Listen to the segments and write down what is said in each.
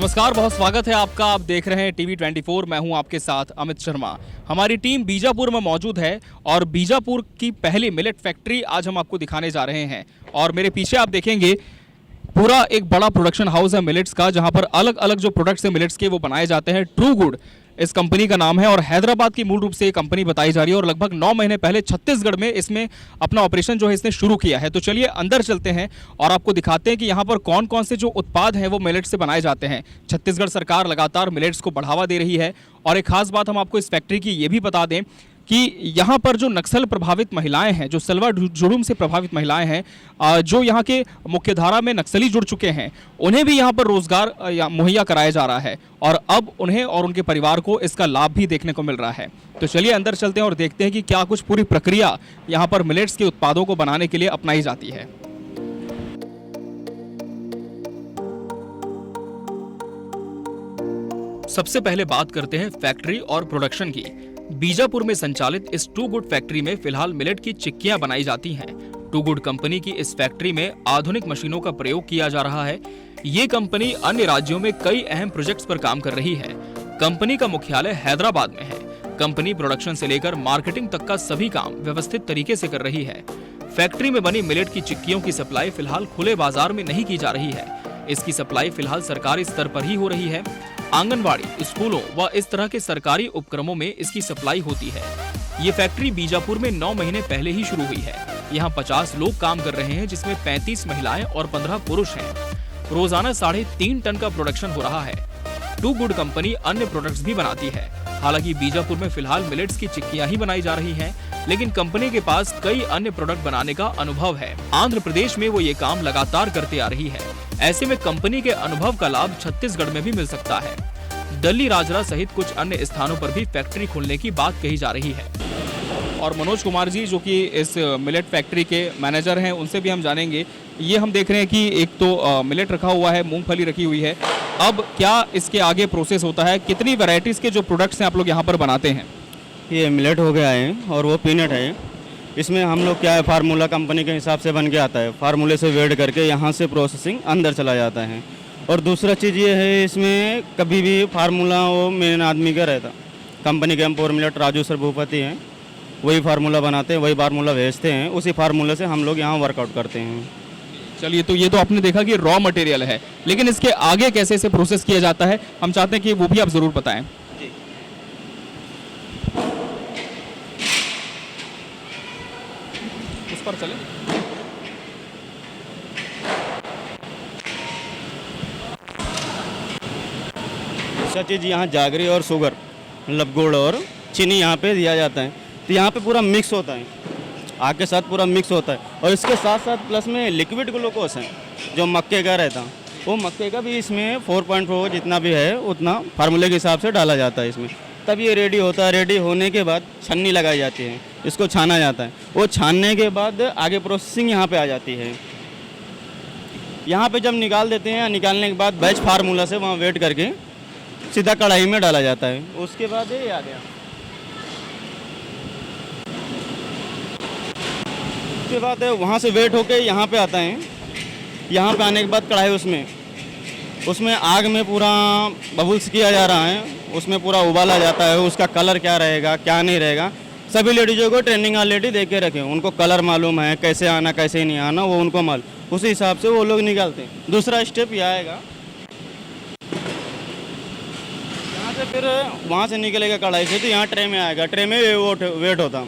नमस्कार, बहुत स्वागत है आपका। आप देख रहे हैं टीवी 24। मैं हूं आपके साथ अमित शर्मा। हमारी टीम बीजापुर में मौजूद है और बीजापुर की पहली मिलेट फैक्ट्री आज हम आपको दिखाने जा रहे हैं। और मेरे पीछे आप देखेंगे पूरा एक बड़ा प्रोडक्शन हाउस है मिलेट्स का, जहां पर अलग अलग जो प्रोडक्ट्स हैं मिलेट्स के वो बनाए जाते हैं। ट्रू गुड इस कंपनी का नाम है और हैदराबाद की मूल रूप से ये कंपनी बताई जा रही है और लगभग 9 महीने पहले छत्तीसगढ़ में इसमें अपना ऑपरेशन जो है इसने शुरू किया है। तो चलिए अंदर चलते हैं और आपको दिखाते हैं कि यहाँ पर कौन कौन से जो उत्पाद हैं वो मिलेट्स से बनाए जाते हैं। छत्तीसगढ़ सरकार लगातार मिलेट्स को बढ़ावा दे रही है और एक खास बात हम आपको इस फैक्ट्री की ये भी बता दें कि यहाँ पर जो नक्सल प्रभावित महिलाएं हैं, जो सलवा जुड़ूम से प्रभावित महिलाएं हैं, जो यहाँ के मुख्यधारा में नक्सली जुड़ चुके हैं, उन्हें भी यहाँ पर रोजगार मुहैया कराया जा रहा है और अब उन्हें और उनके परिवार को इसका लाभ भी देखने को मिल रहा है। तो चलिए अंदर चलते हैं और देखते हैं कि क्या कुछ पूरी प्रक्रिया यहाँ पर मिलेट्स के उत्पादों को बनाने के लिए अपनाई जाती है। सबसे पहले बात करते हैं फैक्ट्री और प्रोडक्शन की। बीजापुर में संचालित इस टू गुड फैक्ट्री में फिलहाल मिलेट की चिक्कियां बनाई जाती हैं। टू गुड कंपनी की इस फैक्ट्री में आधुनिक मशीनों का प्रयोग किया जा रहा है। ये कंपनी अन्य राज्यों में कई अहम प्रोजेक्ट्स पर काम कर रही है। कंपनी का मुख्यालय हैदराबाद में है। कंपनी प्रोडक्शन से लेकर मार्केटिंग तक का सभी काम व्यवस्थित तरीके से कर रही है। फैक्ट्री में बनी मिलेट की चिक्कियों की सप्लाई फिलहाल खुले बाजार में नहीं की जा रही है। इसकी सप्लाई फिलहाल सरकारी स्तर पर ही हो रही है। आंगनवाड़ी, स्कूलों व इस तरह के सरकारी उपक्रमों में इसकी सप्लाई होती है। ये फैक्ट्री बीजापुर में 9 महीने पहले ही शुरू हुई है। यहाँ 50 लोग काम कर रहे हैं, जिसमें 35 महिलाएं और 15 पुरुष हैं। रोजाना 3.5 टन का प्रोडक्शन हो रहा है। टू गुड कंपनी अन्य प्रोडक्ट्स भी बनाती है। हालांकि बीजापुर में फिलहाल मिलेट्स की चिक्कियां ही बनाई जा रही हैं, लेकिन कंपनी के पास कई अन्य प्रोडक्ट बनाने का अनुभव है। आंध्र प्रदेश में वो ये काम लगातार करते आ रही है। ऐसे में कंपनी के अनुभव का लाभ छत्तीसगढ़ में भी मिल सकता है। दिल्ली, राजरा सहित कुछ अन्य स्थानों पर भी फैक्ट्री खोलने की बात कही जा रही है। और मनोज कुमार जी जो कि इस मिलेट फैक्ट्री के मैनेजर हैं, उनसे भी हम जानेंगे। ये हम देख रहे हैं कि एक तो मिलेट रखा हुआ है, मूंगफली रखी हुई है। अब क्या इसके आगे प्रोसेस होता है? कितनी वैरायटीज के जो प्रोडक्ट्स हैं आप लोग यहाँ पर बनाते हैं? ये मिलेट हो गया है और वो पीनट है। इसमें हम लोग क्या है, फार्मूला कंपनी के हिसाब से बन के आता है। फार्मूले से वेट करके यहाँ से प्रोसेसिंग अंदर चला जाता है। और दूसरा चीज़ ये है, इसमें कभी भी फार्मूला वो मेन आदमी का रहता। कंपनी के एम्पोर मिलेट राजू सर भूपति हैं, वही फार्मूला बनाते हैं, वही फार्मूला भेजते हैं। उसी फार्मूले से हम लोग यहाँ वर्कआउट करते हैं। चलिए, तो ये तो आपने देखा कि रॉ मटेरियल है, लेकिन इसके आगे कैसे इसे प्रोसेस किया जाता है हम चाहते हैं कि वो भी आप ज़रूर बताएं। जी, उस पर चले। दूसरा चीज़ यहाँ जागरी और शुगर मतलब गुड़ और चीनी यहाँ पे दिया जाता है। तो यहाँ पे पूरा मिक्स होता है, आग के साथ पूरा मिक्स होता है। और इसके साथ साथ प्लस में लिक्विड ग्लूकोज है जो मक्के का रहता, वो मक्के का भी इसमें 4.4 जितना भी है उतना फार्मूले के हिसाब से डाला जाता है इसमें। तब ये रेडी होता है। रेडी होने के बाद छन्नी लगाई जाती है, इसको छाना जाता है। वो छानने के बाद आगे प्रोसेसिंग यहाँ पे आ जाती है। यहाँ पे जब निकाल देते हैं, निकालने के बाद बैच फार्मूला से वहाँ वेट करके सीधा कढ़ाई में डाला जाता है। उसके बाद ये आ गया। उसके बाद वहाँ से वेट होके यहाँ पे आता है। यहाँ पे आने के बाद कढ़ाई उसमें आग में पूरा बबल्स किया जा रहा है, उसमें पूरा उबाला जाता है। उसका कलर क्या रहेगा क्या नहीं रहेगा, सभी लेडीज़ों को ट्रेनिंग ऑलरेडी दे के रखे। उनको कलर मालूम है, कैसे आना कैसे नहीं आना, वो उनको मालूम। उसी हिसाब से वो लोग निकालते हैं। दूसरा स्टेप यह आएगा, यहाँ से फिर वहाँ से निकलेगा कढ़ाई से, तो यहाँ ट्रे में आएगा। ट्रे में वेट होता।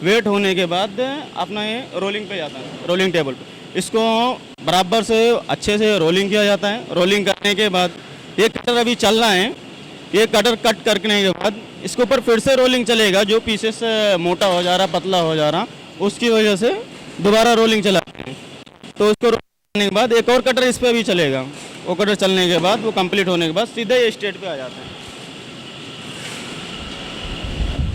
वेट होने के बाद अपना ये रोलिंग पे जाता है, रोलिंग टेबल पे। इसको बराबर से अच्छे से रोलिंग किया जाता है। रोलिंग करने के बाद ये कटर अभी चल रहा है, ये कटर कट करने के बाद इसके ऊपर फिर से रोलिंग चलेगा। जो पीसेस मोटा हो जा रहा, पतला हो जा रहा, उसकी वजह से दोबारा रोलिंग चलाते हैं। तो उसको रोलिंग करने के बाद एक और कटर इस पर भी चलेगा। वो कटर चलने के बाद वो कंप्लीट होने के बाद सीधे ये स्टेट पे आ जाते हैं।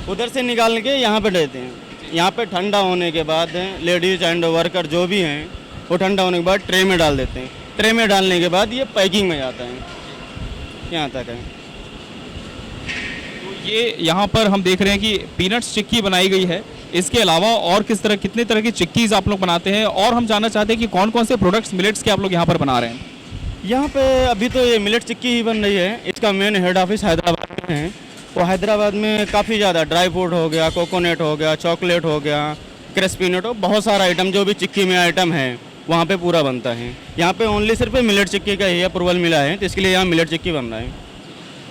उधर से निकाल के यहाँ पे देते हैं। यहाँ पे ठंडा होने के बाद लेडीज एंड वर्कर जो भी हैं वो ठंडा होने के बाद ट्रे में डाल देते हैं। ट्रे में डालने के बाद ये पैकिंग में जाता है, यहाँ तक है। तो ये यहाँ पर हम देख रहे हैं कि पीनट्स चिक्की बनाई गई है। इसके अलावा और कितने तरह की चिक्कीज़ आप लोग बनाते हैं? और हम जानना चाहते हैं कि कौन कौन से प्रोडक्ट्स मिलेट्स के आप लोग यहाँ पर बना रहे हैं। यहाँ पे अभी तो ये मिलेट चिक्की ही बन रही है। इसका मेन हेड ऑफिस हैदराबाद में है। वो हैदराबाद में काफ़ी ज़्यादा ड्राई फ्रूट हो गया, कोकोनट हो गया, चॉकलेट हो गया, क्रिस्पी नट हो, बहुत सारा आइटम जो भी चिक्की में आइटम है वहाँ पे पूरा बनता है। यहाँ पे ओनली सिर्फ मिलेट चिक्की का ही अप्रूवल मिला है, तो इसके लिए यहाँ मिलेट चिक्की बन रहा है।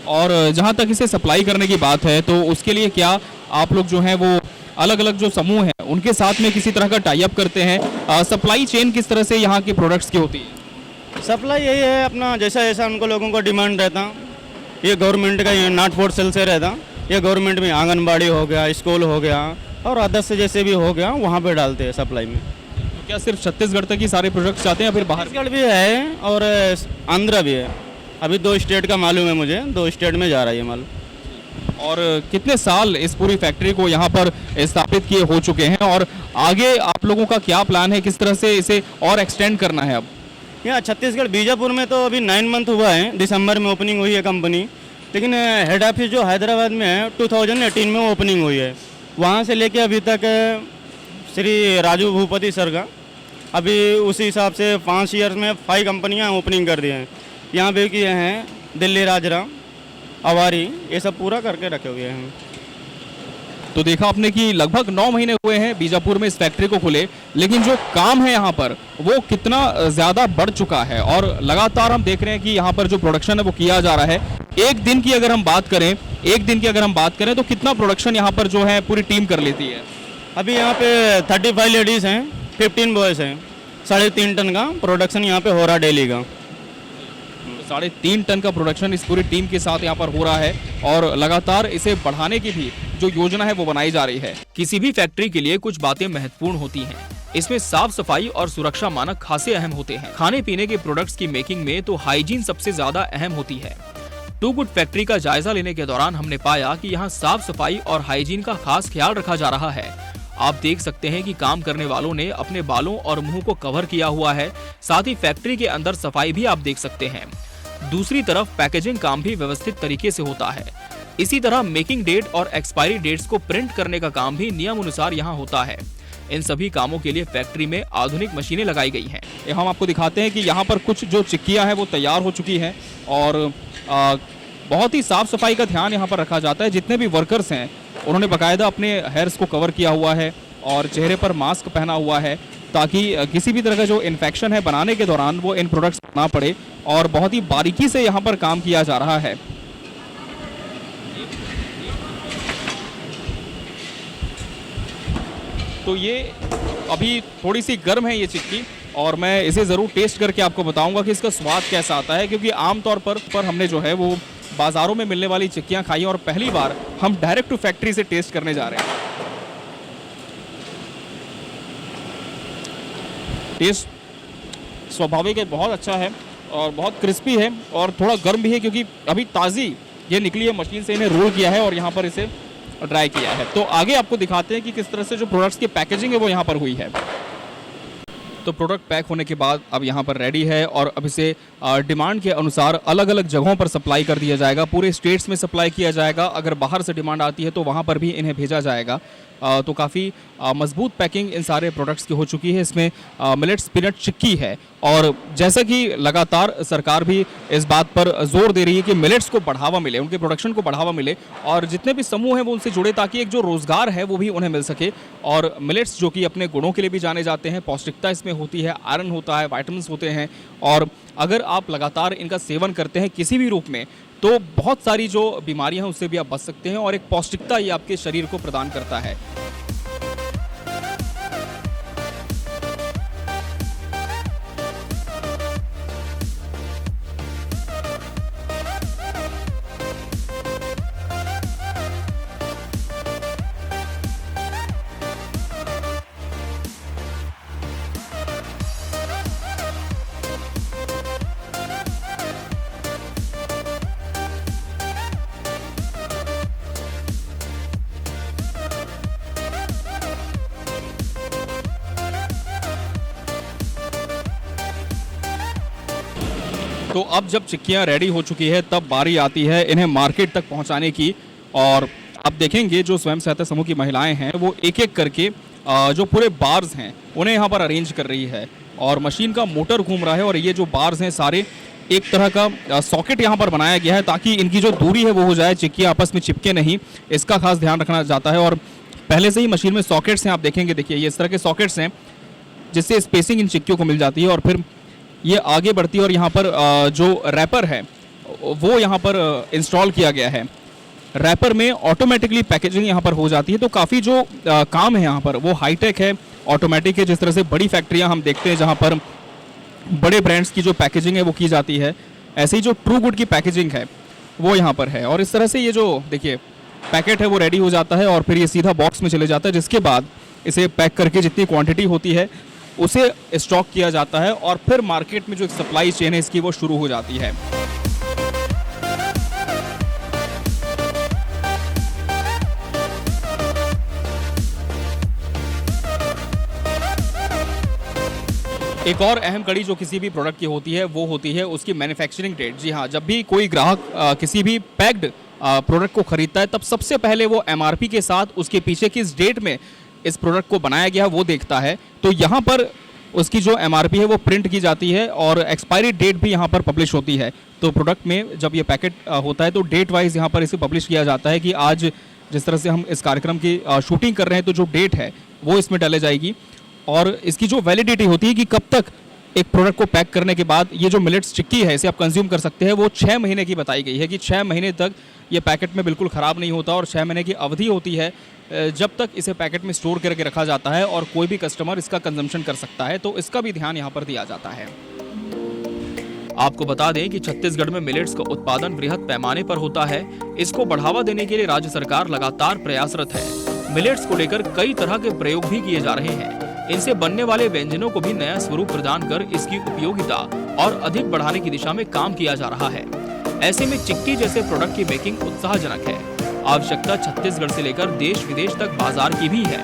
और जहाँ तक इसे सप्लाई करने की बात है तो उसके लिए क्या आप लोग जो हैं वो अलग अलग जो समूह हैं उनके साथ में किसी तरह का टाई अप करते हैं? सप्लाई चेन किस तरह से यहाँ के प्रोडक्ट्स की होती है? सप्लाई यही है अपना, जैसा जैसा उनको लोगों को डिमांड रहता, ये गवर्नमेंट का ये नॉट फॉर सेल से रहता, ये गवर्नमेंट में आंगनबाड़ी हो गया, स्कूल हो गया और अदर्स से जैसे भी हो गया वहाँ पे डालते हैं सप्लाई में। तो क्या सिर्फ छत्तीसगढ़ तक ही सारे प्रोडक्ट्स जाते हैं या फिर बाहर? छत्तीसगढ़ भी है और आंध्रा भी है। अभी 2 स्टेट का मालूम है मुझे, 2 स्टेट में जा रहा है ये माल। और कितने साल इस पूरी फैक्ट्री को यहाँ पर स्थापित किए हो चुके हैं और आगे आप लोगों का क्या प्लान है, किस तरह से इसे और एक्सटेंड करना है? अब यहाँ छत्तीसगढ़ बीजापुर में तो अभी 9 मंथ हुआ है, दिसंबर में ओपनिंग हुई है कंपनी, लेकिन हेड ऑफिस जो हैदराबाद में है 2018 में ओपनिंग हुई है। वहाँ से लेके अभी तक श्री राजू भूपति सर का अभी उसी हिसाब से 5 ईयर्स में 5 कंपनियाँ ओपनिंग कर दी हैं। यहाँ पे किए हैं दिल्ली, राजरा, अवारी, ये सब पूरा करके रखे हुए हैं। तो देखा आपने कि लगभग 9 महीने हुए हैं बीजापुर में इस फैक्ट्री को खुले, लेकिन जो काम है यहाँ पर वो कितना ज़्यादा बढ़ चुका है और लगातार हम देख रहे हैं कि यहाँ पर जो प्रोडक्शन है वो किया जा रहा है। एक दिन की अगर हम बात करें तो कितना प्रोडक्शन यहाँ पर जो है पूरी टीम कर लेती है? अभी यहाँ पे 35 लेडीज़ हैं, 15 बॉयज़ हैं, 3.5 टन का प्रोडक्शन यहाँ पे हो रहा है डेली का। 3.5 टन का प्रोडक्शन इस पूरी टीम के साथ यहाँ पर हो रहा है और लगातार इसे बढ़ाने की भी जो योजना है वो बनाई जा रही है। किसी भी फैक्ट्री के लिए कुछ बातें महत्वपूर्ण होती हैं। इसमें साफ सफाई और सुरक्षा मानक खासे अहम होते हैं। खाने पीने के प्रोडक्ट्स की मेकिंग में तो हाइजीन सबसे ज्यादा अहम होती है। टू गुड फैक्ट्री का जायजा लेने के दौरान हमने पाया कि यहाँ साफ सफाई और हाइजीन का खास ख्याल रखा जा रहा है। आप देख सकते हैं कि काम करने वालों ने अपने बालों और मुंह को कवर किया हुआ है। साथ ही फैक्ट्री के अंदर सफाई भी आप देख सकते हैं। दूसरी तरफ पैकेजिंग काम भी व्यवस्थित तरीके से होता है। इसी तरह मेकिंग डेट और एक्सपायरी डेट्स को प्रिंट करने का काम भी नियम अनुसार यहाँ होता है। इन सभी कामों के लिए फैक्ट्री में आधुनिक मशीनें लगाई गई हैं। हम आपको दिखाते हैं कि यहाँ पर कुछ जो चिक्कियाँ हैं वो तैयार हो चुकी हैं और बहुत ही साफ सफाई का ध्यान यहाँ पर रखा जाता है। जितने भी वर्कर्स हैं उन्होंने बाकायदा अपने हेयर्स को कवर किया हुआ है और चेहरे पर मास्क पहना हुआ है ताकि किसी भी तरह का जो इन्फेक्शन है बनाने के दौरान वो इन प्रोडक्ट्स ना पड़े और बहुत ही बारीकी से यहाँ पर काम किया जा रहा है। तो ये अभी थोड़ी सी गर्म है ये चिक्की और मैं इसे ज़रूर टेस्ट करके आपको बताऊंगा कि इसका स्वाद कैसा आता है, क्योंकि आमतौर पर हमने जो है वो बाज़ारों में मिलने वाली चिक्कियाँ खाई और पहली बार हम डायरेक्ट टू फैक्ट्री से टेस्ट करने जा रहे हैं। टेस्ट स्वाभाविक है, बहुत अच्छा है और बहुत क्रिस्पी है और थोड़ा गर्म भी है क्योंकि अभी ताज़ी ये निकली है, मशीन से इन्हें रोल किया है और यहाँ पर इसे ड्राई किया है। तो आगे आपको दिखाते हैं कि किस तरह से जो प्रोडक्ट्स की पैकेजिंग है वो यहाँ पर हुई है। तो प्रोडक्ट पैक होने के बाद अब यहाँ पर रेडी है और अब इसे डिमांड के अनुसार अलग अलग जगहों पर सप्लाई कर दिया जाएगा। पूरे स्टेट्स में सप्लाई किया जाएगा। अगर बाहर से डिमांड आती है तो वहाँ पर भी इन्हें भेजा जाएगा। तो काफ़ी मजबूत पैकिंग इन सारे प्रोडक्ट्स की हो चुकी है। इसमें मिलेट स्पिनट चिक्की है और जैसा कि लगातार सरकार भी इस बात पर जोर दे रही है कि मिलेट्स को बढ़ावा मिले, उनके प्रोडक्शन को बढ़ावा मिले और जितने भी समूह हैं वो उनसे जुड़े ताकि एक जो रोज़गार है वो भी उन्हें मिल सके। और मिलेट्स जो कि अपने गुणों के लिए भी जाने जाते हैं, पौष्टिकता इसमें होती है, आयरन होता है, वाइटामिन्स होते हैं और अगर आप लगातार इनका सेवन करते हैं किसी भी रूप में तो बहुत सारी जो बीमारियां हैं उससे भी आप बच सकते हैं और एक पौष्टिकता ये आपके शरीर को प्रदान करता है। तो अब जब चिक्कियाँ रेडी हो चुकी है तब बारी आती है इन्हें मार्केट तक पहुंचाने की और आप देखेंगे जो स्वयं सहायता समूह की महिलाएं हैं वो एक एक करके जो पूरे बार्स हैं उन्हें यहाँ पर अरेंज कर रही है और मशीन का मोटर घूम रहा है और ये जो बार्स हैं सारे एक तरह का सॉकेट यहाँ पर बनाया गया है ताकि इनकी जो दूरी है वो हो जाए, चिक्कियाँ आपस में चिपके नहीं, इसका खास ध्यान रखना जाता है। और पहले से ही मशीन में सॉकेट्स हैं, आप देखेंगे, देखिए ये इस तरह के सॉकेट्स हैं जिससे स्पेसिंग इन चिक्कियों को मिल जाती है और फिर ये आगे बढ़ती है। और यहाँ पर जो रैपर है वो यहाँ पर इंस्टॉल किया गया है। रैपर में ऑटोमेटिकली पैकेजिंग यहाँ पर हो जाती है। तो काफ़ी जो काम है यहाँ पर वो हाईटेक है, ऑटोमेटिक है। जिस तरह से बड़ी फैक्ट्रियाँ हम देखते हैं जहाँ पर बड़े ब्रांड्स की जो पैकेजिंग है वो की जाती है, ऐसे ही जो ट्रू गुड की पैकेजिंग है वो यहाँ पर है। और इस तरह से ये जो देखिए पैकेट है वो रेडी हो जाता है और फिर ये सीधा बॉक्स में चले जाता है, जिसके बाद इसे पैक करके जितनी क्वांटिटी होती है उसे स्टॉक किया जाता है और फिर मार्केट में जो एक सप्लाई चेन है इसकी वो शुरू हो जाती है। एक और अहम कड़ी जो किसी भी प्रोडक्ट की होती है वो होती है उसकी मैन्युफैक्चरिंग डेट। जी हाँ, जब भी कोई ग्राहक किसी भी पैक्ड प्रोडक्ट को खरीदता है तब सबसे पहले वो एमआरपी के साथ उसके पीछे किस डेट में इस प्रोडक्ट को बनाया गया वो देखता है। तो यहाँ पर उसकी जो एमआरपी है वो प्रिंट की जाती है और एक्सपायरी डेट भी यहाँ पर पब्लिश होती है। तो प्रोडक्ट में जब ये पैकेट होता है तो डेट वाइज यहाँ पर इसे पब्लिश किया जाता है कि आज जिस तरह से हम इस कार्यक्रम की शूटिंग कर रहे हैं तो जो डेट है वो इसमें डाली जाएगी। और इसकी जो वैलिडिटी होती है कि कब तक एक प्रोडक्ट को पैक करने के बाद ये जो मिलेट्स चिक्की है इसे आप कंज्यूम कर सकते हैं, वो 6 महीने की बताई गई है कि 6 महीने तक ये पैकेट में बिल्कुल ख़राब नहीं होता। और 6 महीने की अवधि होती है जब तक इसे पैकेट में स्टोर करके रखा जाता है और कोई भी कस्टमर इसका कंजम्पशन कर सकता है। तो इसका भी ध्यान यहाँ पर दिया जाता है। आपको बता दें कि छत्तीसगढ़ में मिलेट्स का उत्पादन बृहद पैमाने पर होता है। इसको बढ़ावा देने के लिए राज्य सरकार लगातार प्रयासरत है। मिलेट्स को लेकर कई तरह के प्रयोग भी किए जा रहे हैं। इनसे बनने वाले व्यंजनों को भी नया स्वरूप प्रदान कर इसकी उपयोगिता और अधिक बढ़ाने की दिशा में काम किया जा रहा है। ऐसे में चिक्की जैसे प्रोडक्ट की मेकिंग उत्साहजनक है। आवश्यकता छत्तीसगढ़ से लेकर देश विदेश तक बाजार की भी है।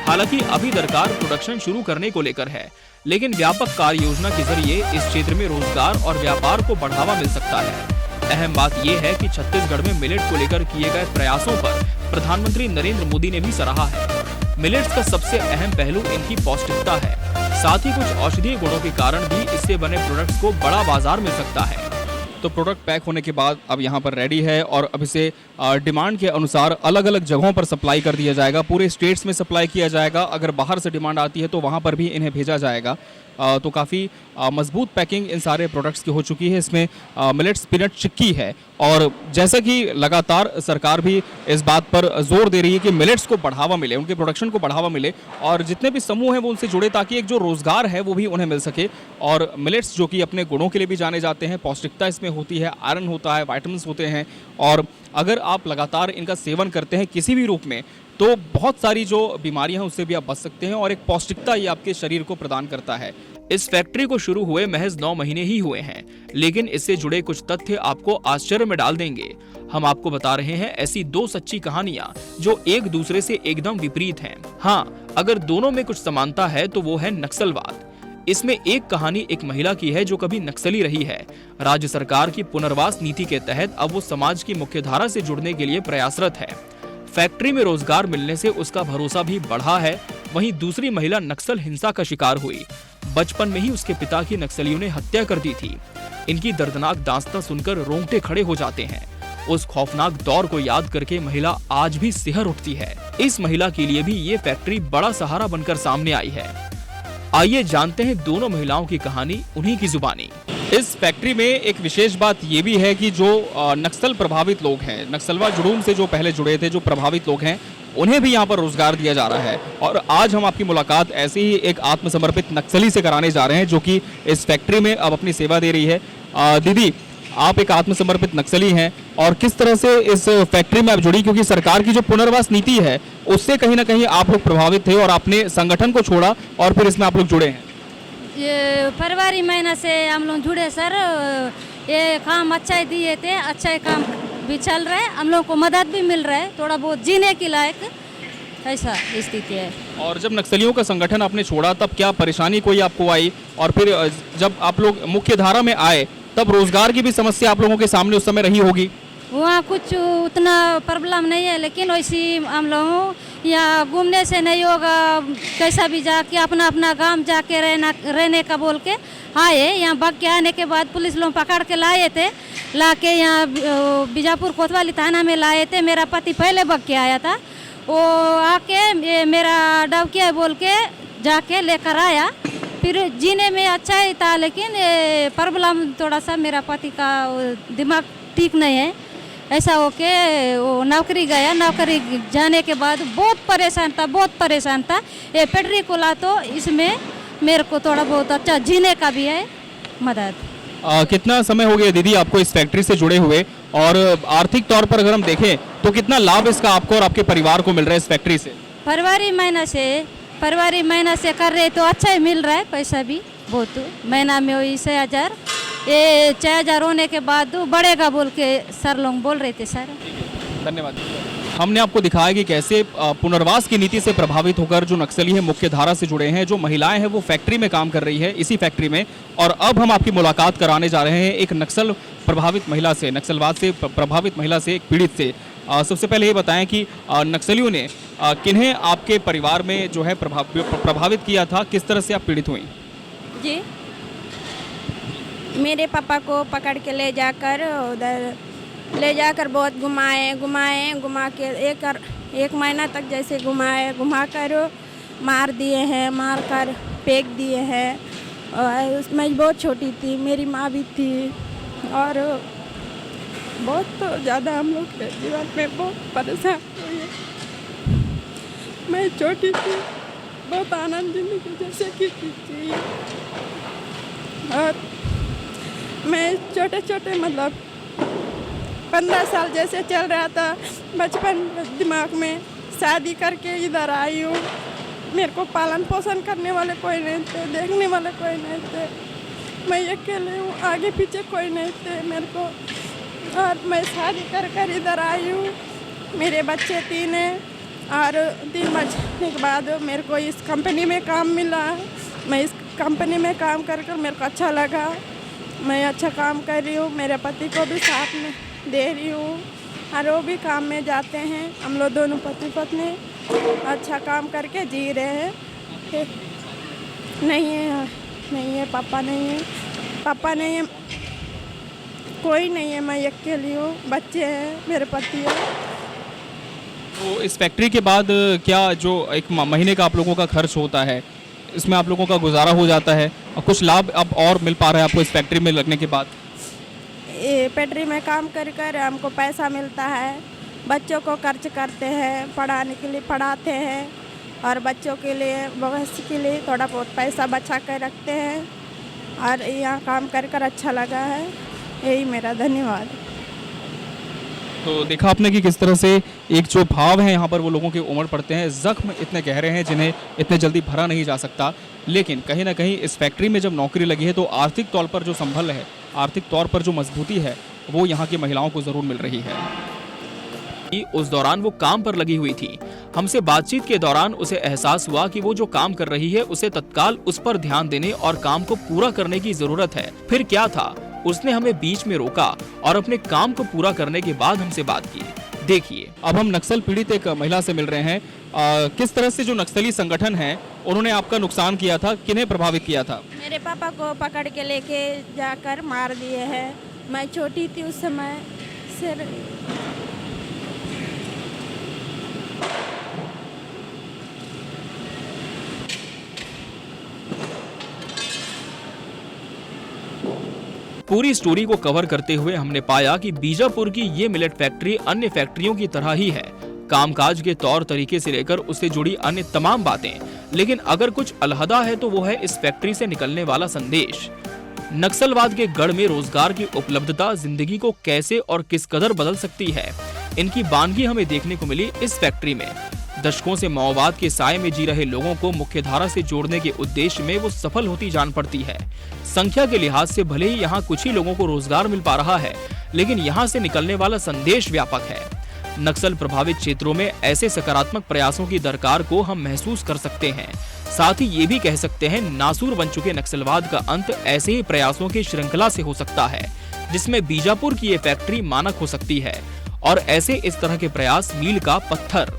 हालांकि अभी दरकार प्रोडक्शन शुरू करने को लेकर है, लेकिन व्यापक कार्य योजना के जरिए इस क्षेत्र में रोजगार और व्यापार को बढ़ावा मिल सकता है। अहम बात यह है कि छत्तीसगढ़ में मिलेट को लेकर किए गए प्रयासों पर प्रधानमंत्री नरेंद्र मोदी ने भी सराहा है। मिलेट्स का सबसे अहम पहलू इनकी पौष्टिकता है। साथ ही कुछ औषधीय गुणों के कारण भी इससे बने प्रोडक्ट्स को बड़ा बाजार मिल सकता है। तो प्रोडक्ट पैक होने के बाद अब यहाँ पर रेडी है और अब इसे डिमांड के अनुसार अलग अलग जगहों पर सप्लाई कर दिया जाएगा। पूरे स्टेट्स में सप्लाई किया जाएगा। अगर बाहर से डिमांड आती है तो वहाँ पर भी इन्हें भेजा जाएगा। तो काफ़ी मजबूत पैकिंग इन सारे प्रोडक्ट्स की हो चुकी है। इसमें मिलेट्स पीनट चिक्की है और जैसा कि लगातार सरकार भी इस बात पर जोर दे रही है कि मिलेट्स को बढ़ावा मिले, उनके प्रोडक्शन को बढ़ावा मिले और जितने भी समूह हैं वो उनसे जुड़े ताकि एक जो रोजगार है वो भी उन्हें मिल सके। और मिलेट्स जो कि अपने गुणों के लिए भी जाने जाते हैं, पौष्टिकता इसमें होती है, आयरन होता है, विटामिन्स होते हैं और अगर आप लगातार इनका सेवन करते हैं किसी भी रूप में तो बहुत सारी जो बीमारियां हैं उससे भी आप बच सकते हैं और एक पौष्टिकता ये आपके शरीर को प्रदान करता है। इस फैक्ट्री को शुरू हुए महज 9 महीने ही हुए हैं, लेकिन इससे जुड़े कुछ तथ्य आपको आश्चर्य में डाल देंगे। हम आपको बता रहे हैं ऐसी 2 सच्ची कहानियां जो एक दूसरे से एकदम विपरीत हैं। हाँ, अगर दोनों में कुछ समानता है तो वो है नक्सलवाद। इसमें एक कहानी एक महिला की है जो कभी नक्सली रही है। राज्य सरकार की पुनर्वास नीति के तहत अब वो समाज की मुख्यधारा से जुड़ने के लिए प्रयासरत है। फैक्ट्री में रोजगार मिलने से उसका भरोसा भी बढ़ा है। वहीं दूसरी महिला नक्सल हिंसा का शिकार हुई। बचपन में ही उसके पिता की नक्सलियों ने हत्या कर दी थी। इनकी दर्दनाक दास्तां सुनकर रोंगटे खड़े हो जाते हैं। उस खौफनाक दौर को याद करके महिला आज भी सिहर उठती है। इस महिला के लिए भी ये फैक्ट्री बड़ा सहारा बनकर सामने आई है। आइए जानते हैं दोनों महिलाओं की कहानी उन्हीं की जुबानी। इस फैक्ट्री में एक विशेष बात ये भी है कि जो नक्सल प्रभावित लोग हैं, नक्सलवा जुड़ूम से जो पहले जुड़े थे, जो प्रभावित लोग हैं, उन्हें भी यहाँ पर रोजगार दिया जा रहा है। और आज हम आपकी मुलाकात ऐसे ही एक आत्मसमर्पित नक्सली से कराने जा रहे हैं जो कि इस फैक्ट्री में अब अपनी सेवा दे रही है। दीदी, आप एक आत्मसमर्पित नक्सली हैं और किस तरह से इस फैक्ट्री में आप जुड़ी, क्योंकि सरकार की जो पुनर्वास नीति है उससे कहीं ना कहीं आप लोग प्रभावित थे और आपने संगठन को छोड़ा और फिर इसमें आप लोग जुड़े हैं। ये फरवरी महीना से हम लोग जुड़े सर। ये काम अच्छा ही दिए थे, अच्छा ही काम भी चल रहा है, हम लोग को मदद भी मिल रहा है, थोड़ा बहुत जीने के लायक ऐसा स्थिति है। और जब नक्सलियों का संगठन आपने छोड़ा तब क्या परेशानी कोई आपको आई, और फिर जब आप लोग मुख्य धारा में आए तब रोजगार की भी समस्या आप लोगों के सामने उस समय रही होगी? वहाँ कुछ उतना प्रॉब्लम नहीं है, लेकिन वैसी हम लोग यहाँ घूमने से नहीं होगा, कैसा भी जाके अपना अपना गांव जाके रहने का बोल के आए। यहाँ भाग के आने के बाद पुलिस लोग पकड़ के लाए थे, ला के यहाँ बीजापुर कोतवाली थाना में लाए थे। मेरा पति पहले भाग के आया था, वो आके मेरा डाउकिया बोल के जाके लेकर आया। फिर जीने में अच्छा ही था, लेकिन प्रॉब्लम थोड़ा सा मेरा पति का दिमाग ठीक नहीं है। ऐसा होके वो नौकरी गया, नौकरी जाने के बाद बहुत परेशान था। ये पेट्री कोला तो इसमें मेरे को थोड़ा बहुत अच्छा जीने का भी है मदद। कितना समय हो गया दीदी आपको इस फैक्ट्री से जुड़े हुए, और आर्थिक तौर पर अगर हम देखें तो कितना लाभ इसका आपको और आपके परिवार को मिल रहा है इस फैक्ट्री से? फरवरी महीना से कर रहे तो अच्छा ही मिल रहा है, पैसा भी बहुत। महीना में वही 6,000, ये 6,000 होने के बाद बढ़ेगा बोल के सर लोग बोल रहे थे। सर धन्यवाद। हमने आपको दिखाया कि कैसे पुनर्वास की नीति से प्रभावित होकर जो नक्सली है मुख्य धारा से जुड़े हैं, जो महिलाएं हैं वो फैक्ट्री में काम कर रही है, इसी फैक्ट्री में। और अब हम आपकी मुलाकात कराने जा रहे हैं एक नक्सल प्रभावित महिला से, नक्सलवाद से प्रभावित महिला से, एक पीड़ित से। सबसे पहले ये बताएं कि नक्सलियों ने किन्हें आपके परिवार में जो है प्रभावित किया था, किस तरह से आप पीड़ित हुई? जी, मेरे पापा को पकड़ के ले जाकर उधर बहुत घुमा के एक महीना तक जैसे घुमा कर मार दिए हैं, मार कर फेंक दिए हैं। और उसमें बहुत छोटी थी, मेरी माँ भी थी, और बहुत ज़्यादा हम लोग के जीवन में बहुत परेशान हुए। मैं छोटी थी, बहुत आनंद जिंदगी जैसे की थी, और मैं छोटे मतलब 15 साल जैसे चल रहा था बचपन दिमाग में, शादी करके इधर आई हूँ। मेरे को पालन पोषण करने वाले कोई नहीं थे, देखने वाले कोई नहीं थे, मैं अकेले हूँ, आगे पीछे कोई नहीं थे मेरे को। और मैं शादी कर इधर आई हूँ, मेरे बच्चे 3 हैं, और 3 बचने के बाद मेरे को इस कंपनी में काम मिला। मैं इस कंपनी में काम कर मेरे को अच्छा लगा, मैं अच्छा काम कर रही हूँ, मेरे पति को भी साथ में दे रही हूँ, और वो भी काम में जाते हैं। हम लोग दोनों पति पत्नी अच्छा काम करके जी रहे हैं। नहीं है पापा नहीं है, कोई नहीं है, मैं अकेली हूँ, बच्चे हैं, मेरे पति है। तो इस फैक्ट्री के बाद क्या जो एक महीने का आप लोगों का खर्च होता है, इसमें आप लोगों का गुजारा हो जाता है, और कुछ लाभ अब और मिल पा रहा है आपको इस फैक्ट्री में लगने के बाद? ये फैक्ट्री में काम कर हमको पैसा मिलता है, बच्चों को खर्च करते हैं, पढ़ाने के लिए पढ़ाते हैं, और बच्चों के लिए भविष्य के लिए थोड़ा बहुत पैसा बचा कर रखते हैं, और यहाँ काम कर अच्छा लगा है। यही मेरा धन्यवाद। तो देखा आपने कि किस तरह से एक जो भाव है यहाँ पर वो लोगों के उमड़ पड़ते हैं। जख्म इतने गहरे हैं जिन्हें इतने जल्दी भरा नहीं जा सकता, लेकिन कहीं ना कहीं इस फैक्ट्री में जब नौकरी लगी है तो आर्थिक तौर पर जो संभल है, आर्थिक तौर पर जो मजबूती है, वो यहाँ की महिलाओं को ज़रूर मिल रही है। उस दौरान वो काम पर लगी हुई थी। हमसे बातचीत के दौरान उसे एहसास हुआ कि वो जो काम कर रही है उसे तत्काल उस पर ध्यान देने और काम को पूरा करने की जरूरत है। फिर क्या था, उसने हमें बीच में रोका और अपने काम को पूरा करने के बाद हमसे बात की। देखिए, अब हम नक्सल पीड़ित एक महिला से मिल रहे हैं। किस तरह से जो नक्सली संगठन है उन्होंने आपका नुकसान किया था, किन्हें प्रभावित किया था? मेरे पापा को पकड़ के लेके जाकर मार दिए हैं। मैं छोटी थी उस समय। सिर पूरी स्टोरी को कवर करते हुए हमने पाया कि बीजापुर की ये मिलेट फैक्ट्री अन्य फैक्ट्रियों की तरह ही है, कामकाज के तौर तरीके से लेकर उससे जुड़ी अन्य तमाम बातें। लेकिन अगर कुछ अलहदा है तो वो है इस फैक्ट्री से निकलने वाला संदेश। नक्सलवाद के गढ़ में रोजगार की उपलब्धता जिंदगी को कैसे और किस कदर बदल सकती है, इनकी बानगी हमें देखने को मिली इस फैक्ट्री में। दशकों से माओवाद के साए में जी रहे लोगों को मुख्यधारा से जोड़ने के उद्देश्य में वो सफल होती जान पड़ती है। संख्या के लिहाज से भले ही यहाँ कुछ ही लोगों को रोजगार मिल पा रहा है, लेकिन यहाँ से निकलने वाला संदेश व्यापक है। नक्सल प्रभावित क्षेत्रों में ऐसे सकारात्मक प्रयासों की दरकार को हम महसूस कर सकते हैं। साथ ही ये भी कह सकते हैं, नासूर बन चुके नक्सलवाद का अंत ऐसे ही प्रयासों की श्रृंखला से हो सकता है। जिसमें बीजापुर की ये फैक्ट्री मानक हो सकती है और ऐसे इस तरह के प्रयास मील का पत्थर।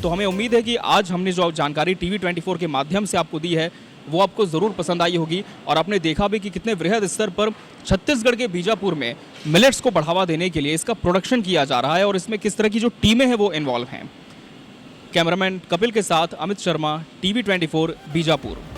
तो हमें उम्मीद है कि आज हमने जो जानकारी टीवी 24 के माध्यम से आपको दी है वो आपको ज़रूर पसंद आई होगी और आपने देखा भी कि कितने वृहद स्तर पर छत्तीसगढ़ के बीजापुर में मिलेट्स को बढ़ावा देने के लिए इसका प्रोडक्शन किया जा रहा है और इसमें किस तरह की जो टीमें हैं वो इन्वॉल्व हैं। कैमरामैन कपिल के साथ अमित शर्मा, टीवी 24 बीजापुर।